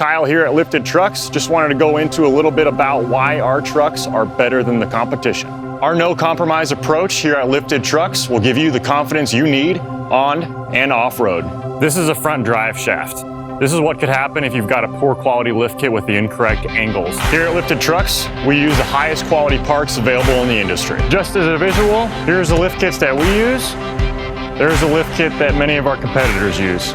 Kyle here at Lifted Trucks. Just wanted to go into a little bit about why our trucks are better than the competition. Our no compromise approach here at Lifted Trucks will give you the confidence you need on and off-road. This is a front drive shaft. This is what could happen if you've got a poor quality lift kit with the incorrect angles. Here at Lifted Trucks, we use the highest quality parts available in the industry. Just as a visual, here's the lift kits that we use. There's a lift kit that many of our competitors use.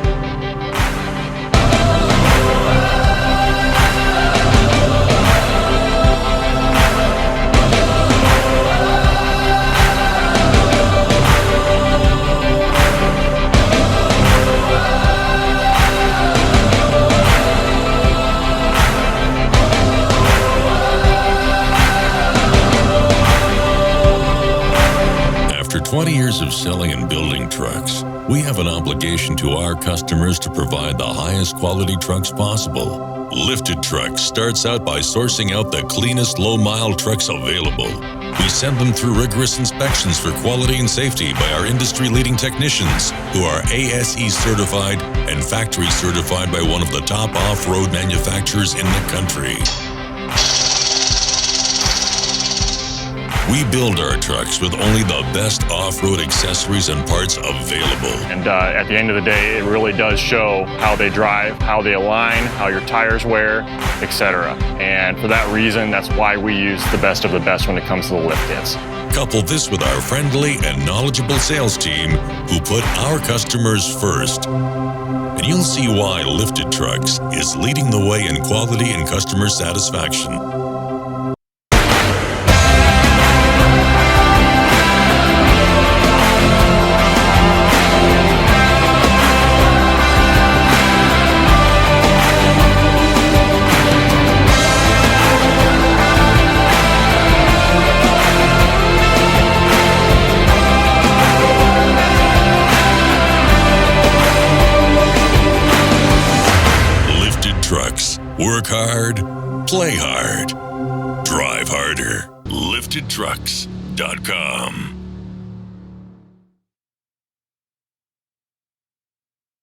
After 20 years of selling and building trucks, we have an obligation to our customers to provide the highest quality trucks possible. Lifted Trucks starts out by sourcing out the cleanest low-mile trucks available. We send them through rigorous inspections for quality and safety by our industry-leading technicians, who are ASE certified and factory certified by one of the top off-road manufacturers in the country. We build our trucks with only the best off-road accessories and parts available. And at the end of the day, it really does show how they drive, how they align, how your tires wear, etc. And for that reason, that's why we use the best of the best when it comes to the lift kits. Couple this with our friendly and knowledgeable sales team who put our customers first. And you'll see why Lifted Trucks is leading the way in quality and customer satisfaction. Trucks. Work hard, play hard, drive harder. LiftedTrucks.com